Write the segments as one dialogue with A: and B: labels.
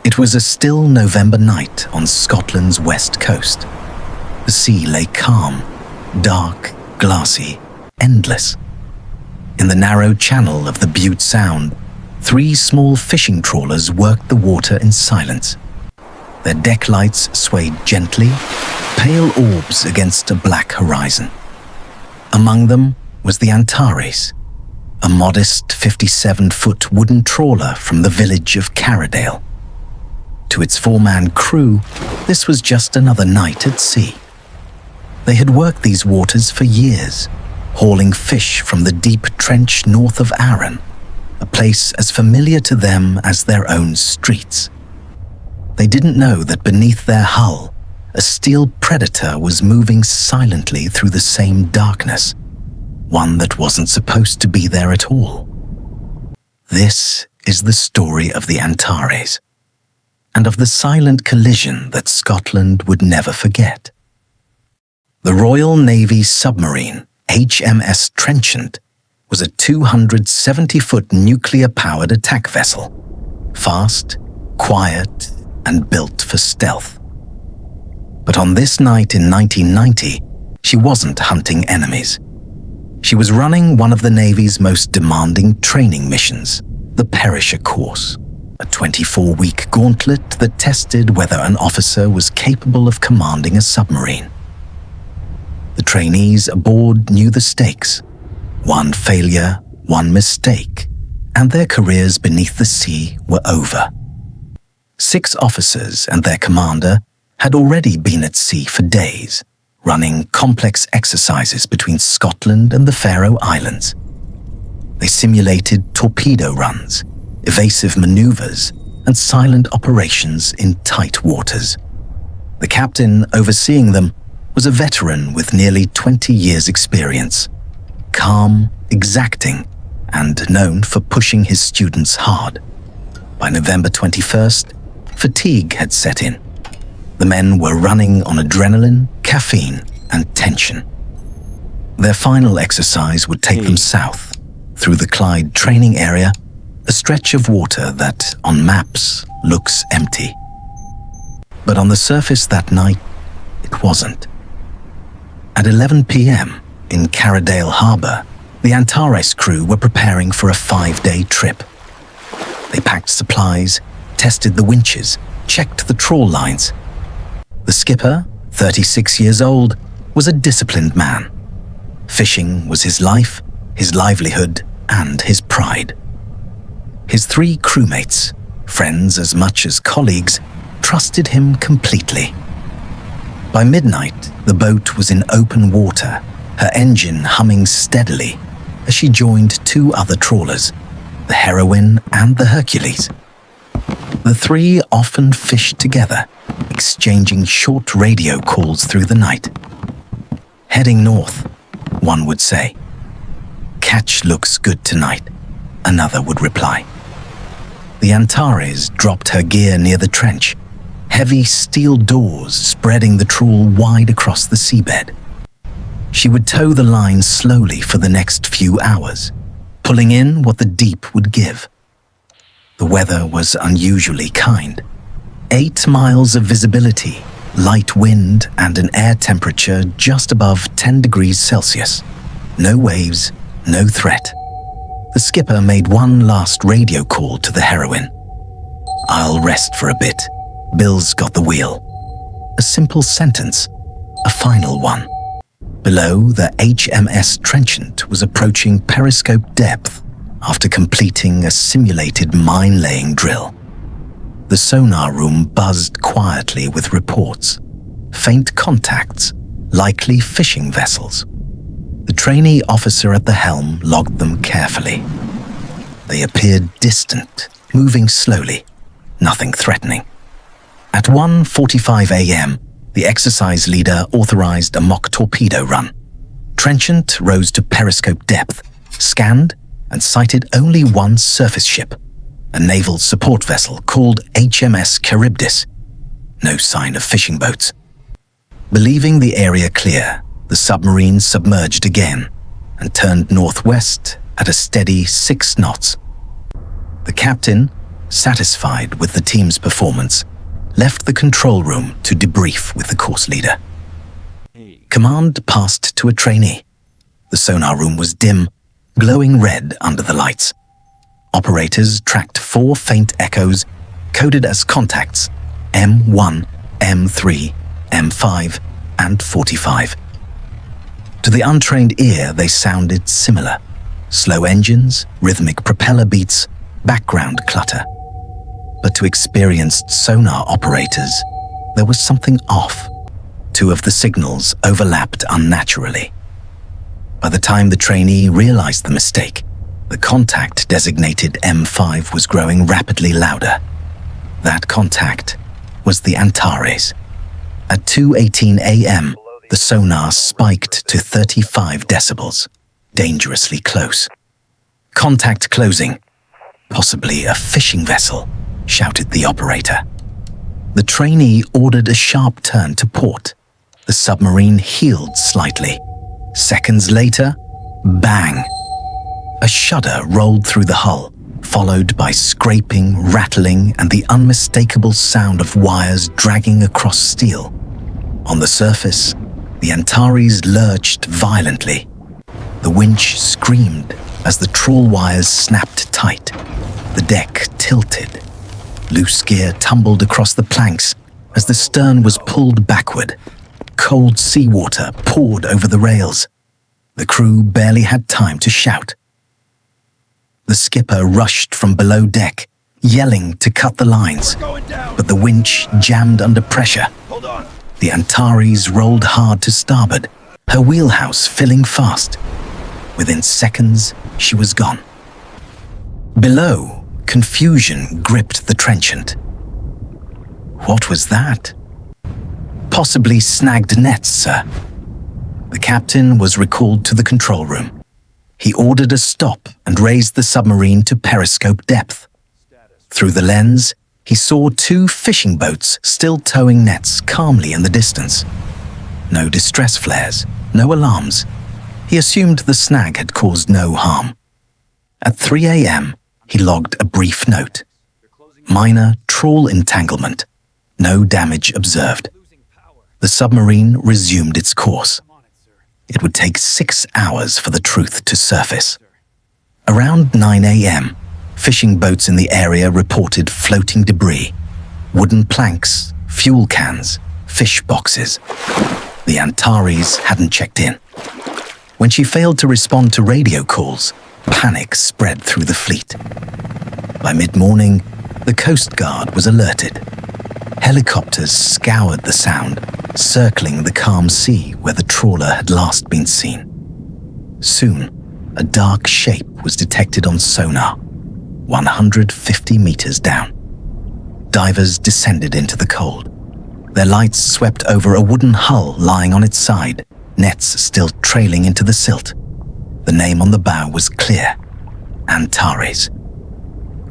A: It was a still November night on Scotland's west coast. The sea lay calm, dark, glassy, endless. In the narrow channel of the Bute Sound, 3 small fishing trawlers worked the water in silence. Their deck lights swayed gently, pale orbs against a black horizon. Among them was the Antares, a modest 57-foot wooden trawler from the village of Carradale. To its 4-man crew, this was just another night at sea. They had worked these waters for years, hauling fish from the deep trench north of Arran, a place as familiar to them as their own streets. They didn't know that beneath their hull, a steel predator was moving silently through the same darkness, one that wasn't supposed to be there at all. This is the story of the Antares, and of the silent collision that Scotland would never forget. The Royal Navy submarine, HMS Trenchant, was a 270-foot nuclear-powered attack vessel, fast, quiet, and built for stealth. But on this night in 1990, she wasn't hunting enemies. She was running one of the Navy's most demanding training missions, the Perisher Course, a 24-week gauntlet that tested whether an officer was capable of commanding a submarine. The trainees aboard knew the stakes: one failure, one mistake, and their careers beneath the sea were over. 6 officers and their commander had already been at sea for days, running complex exercises between Scotland and the Faroe Islands. They simulated torpedo runs, evasive maneuvers, and silent operations in tight waters. The captain overseeing them was a veteran with nearly 20 years' experience, calm, exacting, and known for pushing his students hard. By November 21st, fatigue had set in. The men were running on adrenaline, caffeine, and tension. Their final exercise would take them south, through the Clyde training area, a stretch of water that, on maps, looks empty. But on the surface that night, it wasn't. At 11 p.m. in Carradale Harbour, the Antares crew were preparing for a 5-day trip. They packed supplies, tested the winches, checked the trawl lines. The skipper, 36 years old, was a disciplined man. Fishing was his life, his livelihood, and his pride. His 3 crewmates, friends as much as colleagues, trusted him completely. By midnight, the boat was in open water, her engine humming steadily as she joined 2 other trawlers, the Heroine and the Hercules. The 3 often fished together, exchanging short radio calls through the night. Heading north, one would say. Catch looks good tonight, another would reply. The Antares dropped her gear near the trench, heavy steel doors spreading the trawl wide across the seabed. She would tow the line slowly for the next few hours, pulling in what the deep would give. The weather was unusually kind. 8 miles of visibility, light wind, and an air temperature just above 10 degrees Celsius. No waves, no threat. The skipper made one last radio call to the Heroine. "I'll rest for a bit. Bill's got the wheel." A simple sentence, a final one. Below, the HMS Trenchant was approaching periscope depth after completing a simulated mine-laying drill. The sonar room buzzed quietly with reports, faint contacts, likely fishing vessels. The trainee officer at the helm logged them carefully. They appeared distant, moving slowly, nothing threatening. At 1:45 a.m., the exercise leader authorized a mock torpedo run. Trenchant rose to periscope depth, scanned, and sighted only one surface ship, a naval support vessel called HMS Charybdis. No sign of fishing boats. Believing the area clear, the submarine submerged again and turned northwest at a steady 6 knots. The captain, satisfied with the team's performance, left the control room to debrief with the course leader. Command passed to a trainee. The sonar room was dim, glowing red under the lights. Operators tracked 4 faint echoes coded as contacts M1, M3, M5, and 45. To the untrained ear, they sounded similar. Slow engines, rhythmic propeller beats, background clutter. But to experienced sonar operators, there was something off. 2 of the signals overlapped unnaturally. By the time the trainee realized the mistake, the contact designated M5 was growing rapidly louder. That contact was the Antares. At 2:18 a.m., the sonar spiked to 35 decibels, dangerously close. "Contact closing. Possibly a fishing vessel," shouted the operator. The trainee ordered a sharp turn to port. The submarine heeled slightly. Seconds later, bang! A shudder rolled through the hull, followed by scraping, rattling, and the unmistakable sound of wires dragging across steel. On the surface, the Antares lurched violently. The winch screamed as the trawl wires snapped tight. The deck tilted. Loose gear tumbled across the planks as the stern was pulled backward. Cold seawater poured over the rails. The crew barely had time to shout. The skipper rushed from below deck, yelling to cut the lines, but the winch jammed under pressure. The Antares rolled hard to starboard, her wheelhouse filling fast. Within seconds, she was gone. Below, confusion gripped the trenchant. What was that? Possibly snagged nets, sir. The captain was recalled to the control room. He ordered a stop and raised the submarine to periscope depth. Through the lens, he saw 2 fishing boats still towing nets calmly in the distance. No distress flares, no alarms. He assumed the snag had caused no harm. At 3 a.m., he logged a brief note. Minor trawl entanglement. No damage observed. The submarine resumed its course. It would take 6 hours for the truth to surface. Around 9 a.m., fishing boats in the area reported floating debris, wooden planks, fuel cans, fish boxes. The Antares hadn't checked in. When she failed to respond to radio calls, panic spread through the fleet. By mid-morning, the Coast Guard was alerted. Helicopters scoured the sound, circling the calm sea where the trawler had last been seen. Soon, a dark shape was detected on sonar, 150 meters down. Divers descended into the cold. Their lights swept over a wooden hull lying on its side, nets still trailing into the silt. The name on the bow was clear: Antares.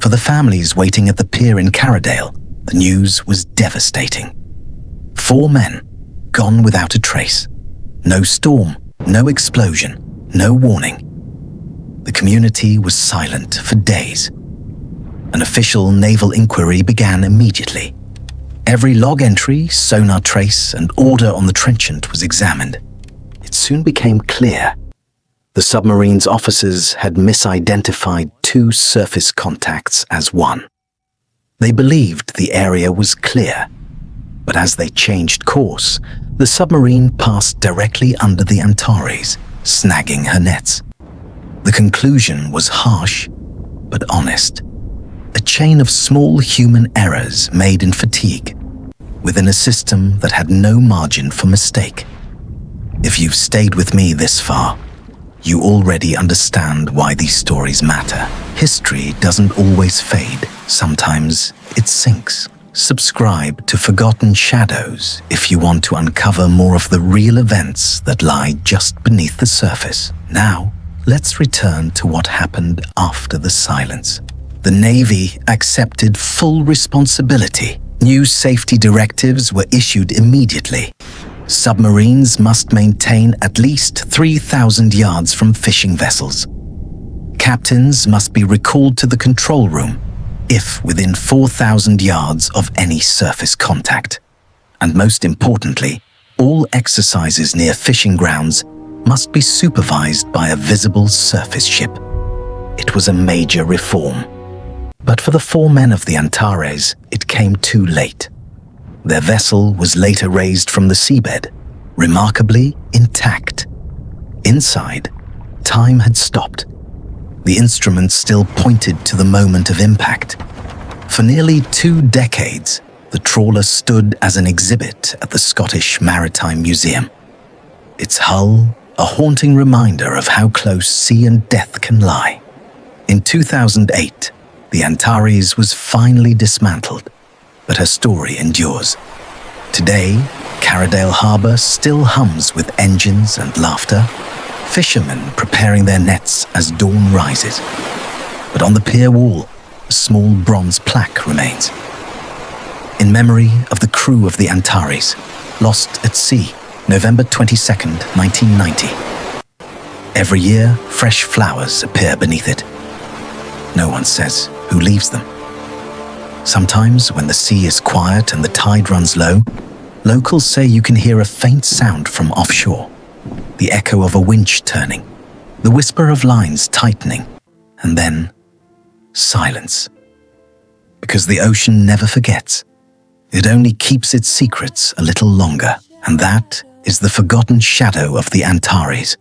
A: For the families waiting at the pier in Caradale, the news was devastating. 4 men, gone without a trace. No storm, no explosion, no warning. The community was silent for days. An official naval inquiry began immediately. Every log entry, sonar trace, and order on the trenchant was examined. It soon became clear. The submarine's officers had misidentified 2 surface contacts as one. They believed the area was clear, but as they changed course, the submarine passed directly under the Antares, snagging her nets. The conclusion was harsh, but honest. A chain of small human errors made in fatigue, within a system that had no margin for mistake. If you've stayed with me this far, you already understand why these stories matter. History doesn't always fade. Sometimes it sinks. Subscribe to Forgotten Shadows if you want to uncover more of the real events that lie just beneath the surface. Now, let's return to what happened after the silence. The Navy accepted full responsibility. New safety directives were issued immediately. Submarines must maintain at least 3,000 yards from fishing vessels. Captains must be recalled to the control room. if within 4,000 yards of any surface contact. And most importantly, all exercises near fishing grounds must be supervised by a visible surface ship. It was a major reform. But for the 4 men of the Antares, it came too late. Their vessel was later raised from the seabed, remarkably intact. Inside, time had stopped. The instruments still pointed to the moment of impact. For nearly 2 decades, the trawler stood as an exhibit at the Scottish Maritime Museum. Its hull, a haunting reminder of how close sea and death can lie. In 2008, the Antares was finally dismantled, but her story endures. Today, Carradale Harbour still hums with engines and laughter, fishermen preparing their nets as dawn rises. But on the pier wall, a small bronze plaque remains. In memory of the crew of the Antares, lost at sea, November 22nd, 1990. Every year, fresh flowers appear beneath it. No one says who leaves them. Sometimes, when the sea is quiet and the tide runs low, locals say you can hear a faint sound from offshore, the echo of a winch turning, the whisper of lines tightening, and then silence. Because the ocean never forgets. It only keeps its secrets a little longer, and that is the forgotten shadow of the Antares.